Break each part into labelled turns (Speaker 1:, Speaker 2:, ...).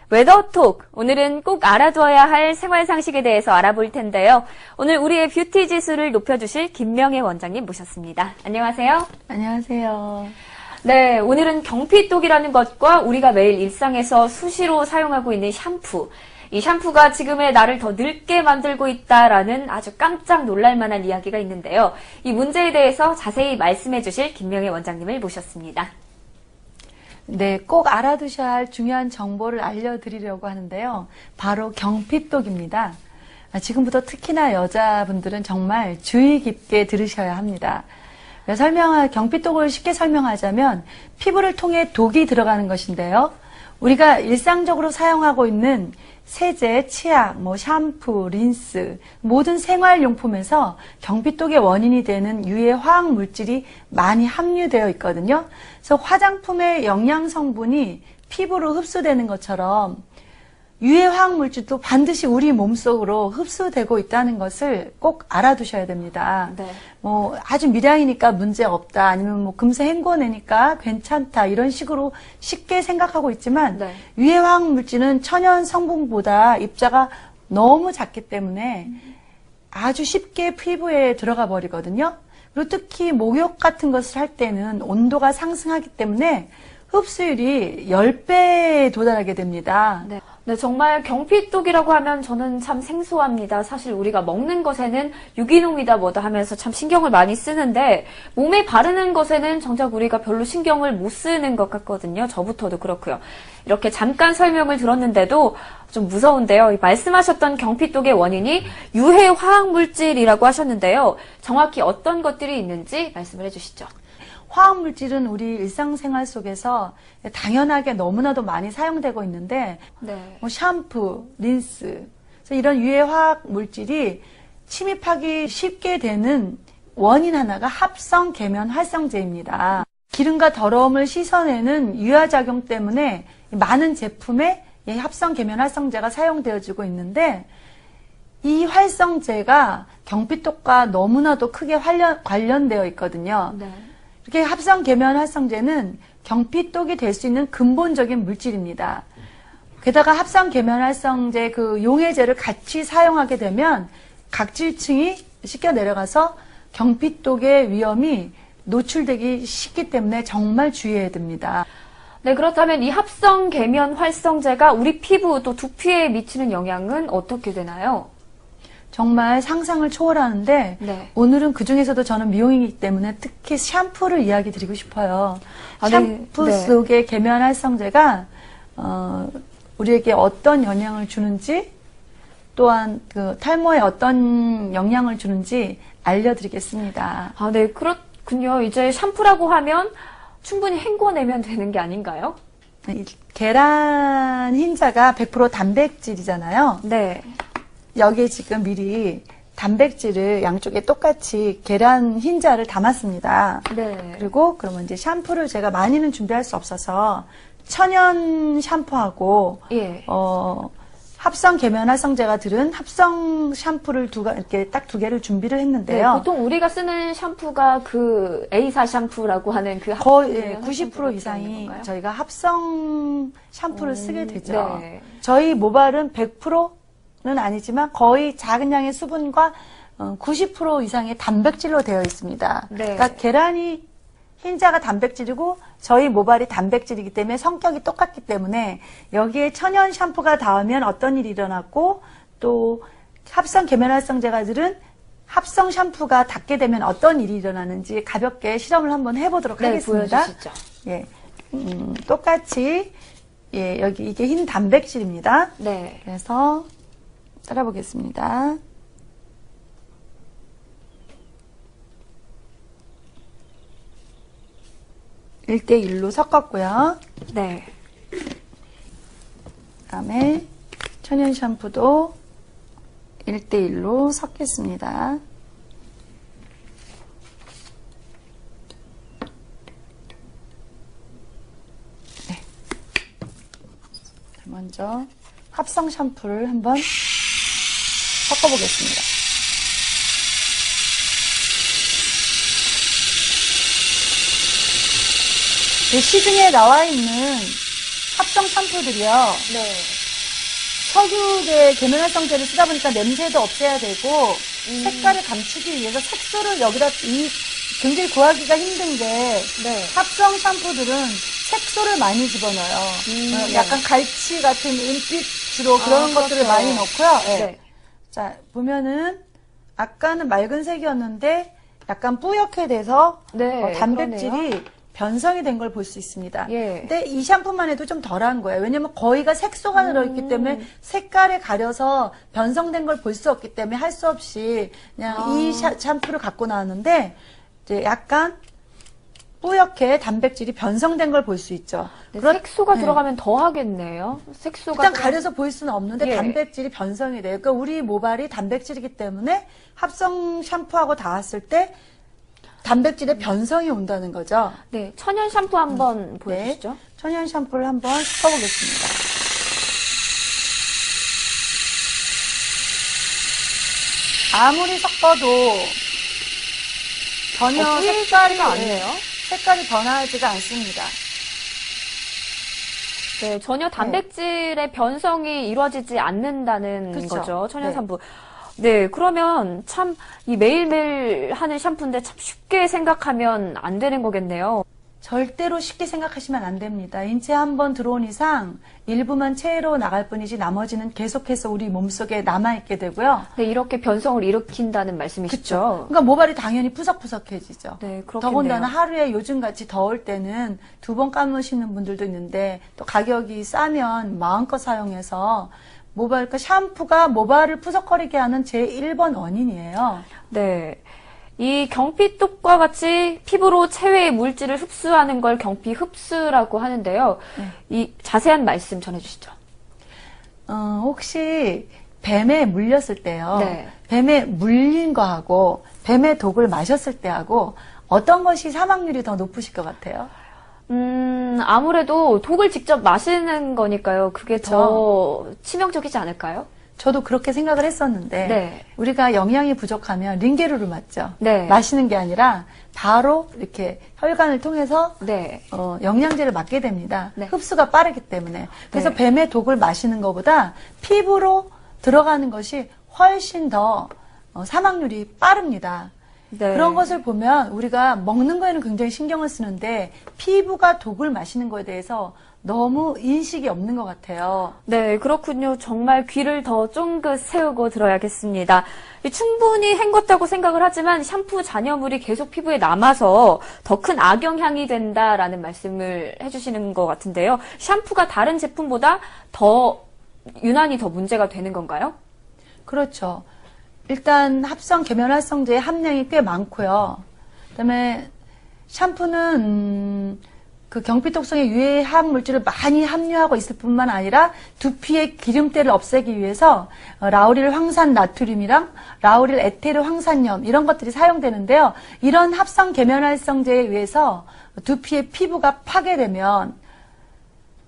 Speaker 1: 웨더톡, 오늘은 꼭 알아두어야 할 생활 상식에 대해서 알아볼 텐데요. 오늘 우리의 뷰티 지수를 높여주실 김명애 원장님 모셨습니다. 안녕하세요.
Speaker 2: 안녕하세요.
Speaker 1: 네, 오늘은 경피똑이라는 것과 우리가 매일 일상에서 수시로 사용하고 있는 샴푸, 이 샴푸가 지금의 나를 더 늙게 만들고 있다라는 아주 깜짝 놀랄만한 이야기가 있는데요. 이 문제에 대해서 자세히 말씀해 주실 김명애 원장님을 모셨습니다.
Speaker 2: 네, 꼭 알아두셔야 할 중요한 정보를 알려드리려고 하는데요. 바로 경피똑입니다. 지금부터 특히나 여자분들은 정말 주의 깊게 들으셔야 합니다. 경피똑을 쉽게 설명하자면 피부를 통해 독이 들어가는 것인데요. 우리가 일상적으로 사용하고 있는 세제, 치약, 샴푸, 린스, 모든 생활용품에서 경피똑의 원인이 되는 유해 화학 물질이 많이 함유되어 있거든요. 그래서 화장품의 영양 성분이 피부로 흡수되는 것처럼 유해 화학 물질도 반드시 우리 몸속으로 흡수되고 있다는 것을 꼭 알아두셔야 됩니다.
Speaker 1: 네.
Speaker 2: 아주 미량이니까 문제 없다, 아니면 금세 헹궈내니까 괜찮다, 이런 식으로 쉽게 생각하고 있지만,
Speaker 1: 네.
Speaker 2: 유해 화학 물질은 천연 성분보다 입자가 너무 작기 때문에 아주 쉽게 피부에 들어가 버리거든요. 그리고 특히 목욕 같은 것을 할 때는 온도가 상승하기 때문에 흡수율이 10배에 도달하게 됩니다.
Speaker 1: 네. 네, 정말 경피똑이라고 하면 저는 참 생소합니다. 사실 우리가 먹는 것에는 유기농이다 뭐다 하면서 참 신경을 많이 쓰는데 몸에 바르는 것에는 정작 우리가 별로 신경을 못 쓰는 것 같거든요. 저부터도 그렇고요. 이렇게 잠깐 설명을 들었는데도 좀 무서운데요. 말씀하셨던 경피똑의 원인이 유해 화학물질이라고 하셨는데요. 정확히 어떤 것들이 있는지 말씀을 해주시죠.
Speaker 2: 화학물질은 우리 일상생활 속에서 당연하게 너무나도 많이 사용되고 있는데,
Speaker 1: 네.
Speaker 2: 샴푸, 린스, 이런 유해 화학물질이 침입하기 쉽게 되는 원인 하나가 합성 계면 활성제입니다. 기름과 더러움을 씻어내는 유화작용 때문에 많은 제품에 이 합성 계면 활성제가 사용되어지고 있는데, 이 활성제가 경피똑과 너무나도 크게 관련되어 있거든요.
Speaker 1: 네.
Speaker 2: 이렇게 합성 계면 활성제는 경피똑이 될 수 있는 근본적인 물질입니다. 게다가 합성 계면 활성제 용해제를 같이 사용하게 되면 각질층이 씻겨 내려가서 경피똑의 위험이 노출되기 쉽기 때문에 정말 주의해야 됩니다.
Speaker 1: 네, 그렇다면 이 합성 계면 활성제가 우리 피부 또 두피에 미치는 영향은 어떻게 되나요?
Speaker 2: 정말 상상을 초월하는데,
Speaker 1: 네.
Speaker 2: 오늘은 그중에서도 저는 미용이기 때문에 특히 샴푸를 이야기 드리고 싶어요. 샴푸
Speaker 1: 네.
Speaker 2: 속의 계면 활성제가 우리에게 어떤 영향을 주는지, 또한 탈모에 어떤 영향을 주는지 알려드리겠습니다.
Speaker 1: 네, 그렇군요. 이제 샴푸라고 하면 충분히 헹궈내면 되는 게 아닌가요?
Speaker 2: 계란 흰자가 100% 단백질이잖아요.
Speaker 1: 네.
Speaker 2: 여기에 지금 미리 단백질을 양쪽에 똑같이 계란 흰자를 담았습니다.
Speaker 1: 네.
Speaker 2: 그리고 그러면 이제 샴푸를 제가 많이는 준비할 수 없어서 천연 샴푸하고
Speaker 1: 예.
Speaker 2: 합성 계면 활성제가 들은 합성 샴푸를 이렇게 딱 두 개를 준비를 했는데요.
Speaker 1: 네, 보통 우리가 쓰는 샴푸가 A사 샴푸라고 하는
Speaker 2: 거의 90% 이상이 저희가 합성 샴푸를 쓰게 되죠.
Speaker 1: 네.
Speaker 2: 저희 모발은 100%는 아니지만 거의 작은 양의 수분과 90% 이상의 단백질로 되어 있습니다.
Speaker 1: 네.
Speaker 2: 그러니까 계란이 흰자가 단백질이고 저희 모발이 단백질이기 때문에 성격이 똑같기 때문에 여기에 천연 샴푸가 닿으면 어떤 일이 일어났고, 또 합성 계면 활성제가 들은 합성 샴푸가 닿게 되면 어떤 일이 일어나는지 가볍게 실험을 한번 해보도록 하겠습니다.
Speaker 1: 보여주시죠.
Speaker 2: 예, 똑같이 여기 이게 흰 단백질입니다.
Speaker 1: 네.
Speaker 2: 그래서 따라 보겠습니다. (1대1로) 섞었고요.
Speaker 1: 네.
Speaker 2: 그다음에 천연 샴푸도 1대1로 섞겠습니다. 네. 먼저 합성 샴푸를 한번 섞어보겠습니다. 시중에 나와 있는 합성 샴푸들이요.
Speaker 1: 네.
Speaker 2: 석유계 계면활성제를 쓰다 보니까 냄새도 없애야 되고 색깔을 감추기 위해서 색소를 여기다 굉장히 구하기가 힘든 게
Speaker 1: 네.
Speaker 2: 합성 샴푸들은 색소를 많이 집어넣어요. 약간 갈치 같은 은빛 주로 그런 것들을
Speaker 1: 그렇죠.
Speaker 2: 많이 넣고요. 네.
Speaker 1: 네.
Speaker 2: 자, 보면은 아까는 맑은 색이었는데 약간 뿌옇게 돼서
Speaker 1: 네,
Speaker 2: 단백질이
Speaker 1: 그러네요.
Speaker 2: 변성이 된 걸 볼 수 있습니다.
Speaker 1: 예.
Speaker 2: 근데 이 샴푸만 해도 좀 덜한 거예요. 왜냐면 거의가 색소가 들어있기 때문에 색깔에 가려서 변성된 걸 볼 수 없기 때문에 할 수 없이 그냥 이 샴푸를 갖고 나왔는데 이제 약간 뿌옇게 단백질이 변성된 걸 볼 수 있죠.
Speaker 1: 네, 색소가 들어가면 더 하겠네요. 색소가
Speaker 2: 일단 가려서 보일 수는 없는데
Speaker 1: 예.
Speaker 2: 단백질이 변성이 돼요. 그러니까 우리 모발이 단백질이기 때문에 합성 샴푸하고 닿았을 때 단백질의 변성이 온다는 거죠.
Speaker 1: 네, 천연 샴푸 한번 보여주시죠.
Speaker 2: 네, 천연 샴푸를 한번 섞어보겠습니다. 아무리 섞어도 전혀 색깔이
Speaker 1: 않네요.
Speaker 2: 색깔이 변하지가 않습니다.
Speaker 1: 네, 전혀 단백질의 변성이 이루어지지 않는다는
Speaker 2: 그쵸.
Speaker 1: 거죠. 천연
Speaker 2: 네.
Speaker 1: 샴푸. 네, 그러면 참 이 매일매일 하는 샴푸인데 참 쉽게 생각하면 안 되는 거겠네요.
Speaker 2: 절대로 쉽게 생각하시면 안 됩니다. 인체에 한번 들어온 이상 일부만 체외로 나갈 뿐이지 나머지는 계속해서 우리 몸속에 남아있게 되고요.
Speaker 1: 네, 이렇게 변성을 일으킨다는 말씀이시죠?
Speaker 2: 그러니까 모발이 당연히 푸석푸석해지죠.
Speaker 1: 네, 그렇겠네요.
Speaker 2: 더군다나 하루에 요즘같이 더울 때는 2번 감으시는 분들도 있는데 또 가격이 싸면 마음껏 사용해서 모발, 그러니까 샴푸가 모발을 푸석거리게 하는 제1번 원인이에요.
Speaker 1: 네. 이 경피독과 같이 피부로 체외의 물질을 흡수하는 걸 경피 흡수라고 하는데요.
Speaker 2: 네.
Speaker 1: 이 자세한 말씀 전해주시죠.
Speaker 2: 혹시 뱀에 물렸을 때요.
Speaker 1: 네.
Speaker 2: 뱀에 물린 거하고 뱀의 독을 마셨을 때하고 어떤 것이 사망률이 더 높으실 것 같아요?
Speaker 1: 아무래도 독을 직접 마시는 거니까요. 그게 더 치명적이지 않을까요?
Speaker 2: 저도 그렇게 생각을 했었는데
Speaker 1: 네.
Speaker 2: 우리가 영양이 부족하면 링게루를 맞죠.
Speaker 1: 네.
Speaker 2: 마시는 게 아니라 바로 이렇게 혈관을 통해서
Speaker 1: 네.
Speaker 2: 영양제를 맞게 됩니다.
Speaker 1: 네.
Speaker 2: 흡수가 빠르기 때문에. 그래서
Speaker 1: 네.
Speaker 2: 뱀의 독을 마시는 것보다 피부로 들어가는 것이 훨씬 더 사망률이 빠릅니다.
Speaker 1: 네.
Speaker 2: 그런 것을 보면 우리가 먹는 거에는 굉장히 신경을 쓰는데 피부가 독을 마시는 거에 대해서 너무 인식이 없는 것 같아요.
Speaker 1: 네, 그렇군요. 정말 귀를 더 쫑긋 세우고 들어야겠습니다. 충분히 헹궜다고 생각을 하지만 샴푸 잔여물이 계속 피부에 남아서 더 큰 악영향이 된다라는 말씀을 해주시는 것 같은데요. 샴푸가 다른 제품보다 유난히 더 문제가 되는 건가요?
Speaker 2: 그렇죠. 일단 합성 계면활성제의 함량이 꽤 많고요. 그다음에 샴푸는 그 경피독성의 유해화학 물질을 많이 함유하고 있을 뿐만 아니라 두피의 기름때를 없애기 위해서 라우릴 황산 나트륨이랑 라우릴 에테르 황산염 이런 것들이 사용되는데요. 이런 합성 계면활성제에 의해서 두피의 피부가 파괴되면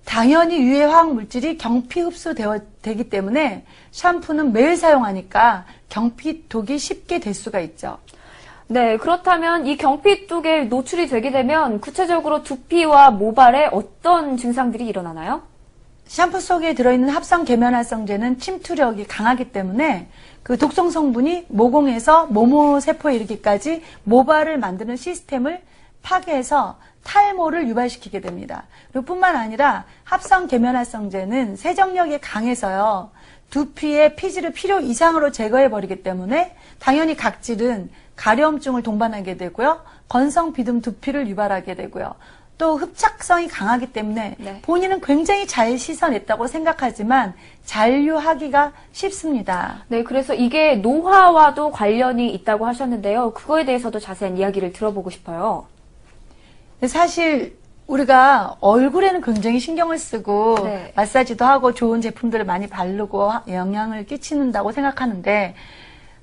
Speaker 2: 당연히 유해화학 물질이 경피 흡수되기 때문에 샴푸는 매일 사용하니까 경피독이 쉽게 될 수가 있죠.
Speaker 1: 네, 그렇다면 이 경피독에 노출이 되게 되면 구체적으로 두피와 모발에 어떤 증상들이 일어나나요?
Speaker 2: 샴푸 속에 들어있는 합성 계면활성제는 침투력이 강하기 때문에 그 독성 성분이 모공에서 모모세포에 이르기까지 모발을 만드는 시스템을 파괴해서 탈모를 유발시키게 됩니다. 그리고 뿐만 아니라 합성 계면활성제는 세정력이 강해서요. 두피의 피지를 필요 이상으로 제거해버리기 때문에 당연히 각질은 가려움증을 동반하게 되고요. 건성 비듬 두피를 유발하게 되고요. 또 흡착성이 강하기 때문에
Speaker 1: 네.
Speaker 2: 본인은 굉장히 잘 씻어냈다고 생각하지만 잔류하기가 쉽습니다.
Speaker 1: 네, 그래서 이게 노화와도 관련이 있다고 하셨는데요. 그거에 대해서도 자세한 이야기를 들어보고 싶어요.
Speaker 2: 사실 우리가 얼굴에는 굉장히 신경을 쓰고
Speaker 1: 네.
Speaker 2: 마사지도 하고 좋은 제품들을 많이 바르고 영향을 끼치는다고 생각하는데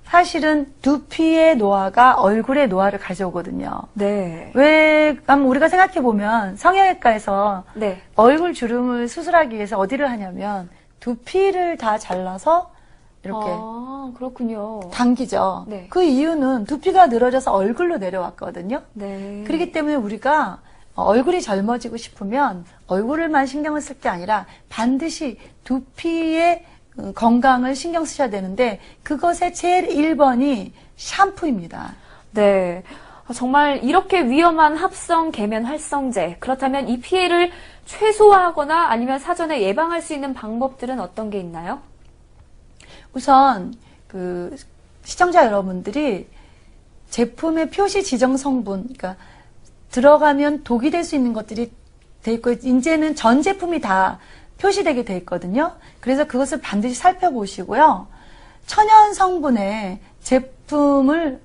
Speaker 2: 사실은 두피의 노화가 얼굴의 노화를 가져오거든요.
Speaker 1: 네.
Speaker 2: 왜 우리가 생각해보면 성형외과에서
Speaker 1: 네.
Speaker 2: 얼굴 주름을 수술하기 위해서 어디를 하냐면 두피를 다 잘라서 이렇게
Speaker 1: 아, 그렇군요.
Speaker 2: 당기죠.
Speaker 1: 네.
Speaker 2: 그 이유는 두피가 늘어져서 얼굴로 내려왔거든요.
Speaker 1: 네.
Speaker 2: 그렇기 때문에 우리가 얼굴이 젊어지고 싶으면 얼굴을만 신경을 쓸 게 아니라 반드시 두피의 건강을 신경 쓰셔야 되는데 그것의 제일 1번이 샴푸입니다.
Speaker 1: 네. 정말 이렇게 위험한 합성 계면 활성제. 그렇다면 이 피해를 최소화하거나 아니면 사전에 예방할 수 있는 방법들은 어떤 게 있나요?
Speaker 2: 우선 시청자 여러분들이 제품의 표시 지정 성분, 그러니까 들어가면 독이 될 수 있는 것들이 돼 있고 이제는 전 제품이 다 표시되게 돼 있거든요. 그래서 그것을 반드시 살펴보시고요. 천연 성분의 제품을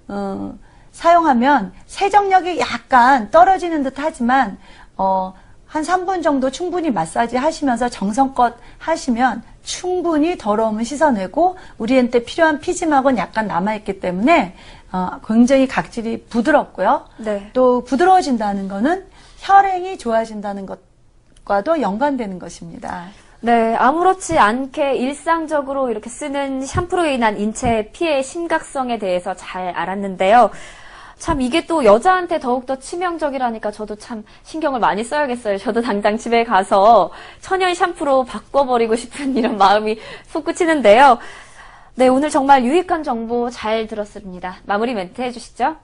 Speaker 2: 사용하면 세정력이 약간 떨어지는 듯 하지만 한 3분 정도 충분히 마사지 하시면서 정성껏 하시면 충분히 더러움을 씻어내고 우리한테 필요한 피지막은 약간 남아있기 때문에 굉장히 각질이 부드럽고요.
Speaker 1: 네.
Speaker 2: 또 부드러워진다는 거는 혈행이 좋아진다는 것과도 연관되는 것입니다.
Speaker 1: 네, 아무렇지 않게 일상적으로 이렇게 쓰는 샴푸로 인한 인체 피해의 심각성에 대해서 잘 알았는데요. 참 이게 또 여자한테 더욱더 치명적이라니까 저도 참 신경을 많이 써야겠어요. 저도 당장 집에 가서 천연 샴푸로 바꿔버리고 싶은 이런 마음이 솟구치는데요. 네, 오늘 정말 유익한 정보 잘 들었습니다. 마무리 멘트 해주시죠.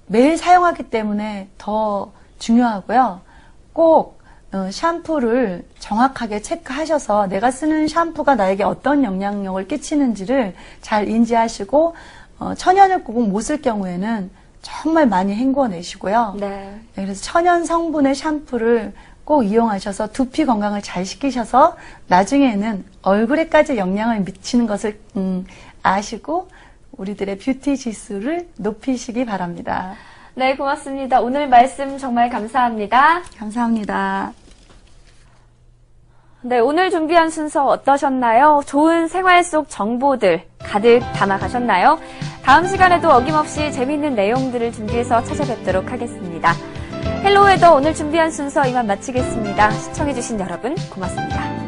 Speaker 2: 매일 사용하기 때문에 더 중요하고요. 꼭 샴푸를 정확하게 체크하셔서 내가 쓰는 샴푸가 나에게 어떤 영향력을 끼치는지를 잘 인지하시고 천연을 꼭 못 쓸 경우에는 정말 많이 헹궈내시고요.
Speaker 1: 네.
Speaker 2: 그래서 천연 성분의 샴푸를 꼭 이용하셔서 두피 건강을 잘 시키셔서 나중에는 얼굴에까지 영향을 미치는 것을 아시고 우리들의 뷰티 지수를 높이시기 바랍니다.
Speaker 1: 네, 고맙습니다. 오늘 말씀 정말 감사합니다.
Speaker 2: 감사합니다.
Speaker 1: 네, 오늘 준비한 순서 어떠셨나요? 좋은 생활 속 정보들 가득 담아가셨나요? 다음 시간에도 어김없이 재미있는 내용들을 준비해서 찾아뵙도록 하겠습니다. 헬로웨더 오늘 준비한 순서 이만 마치겠습니다. 시청해주신 여러분 고맙습니다.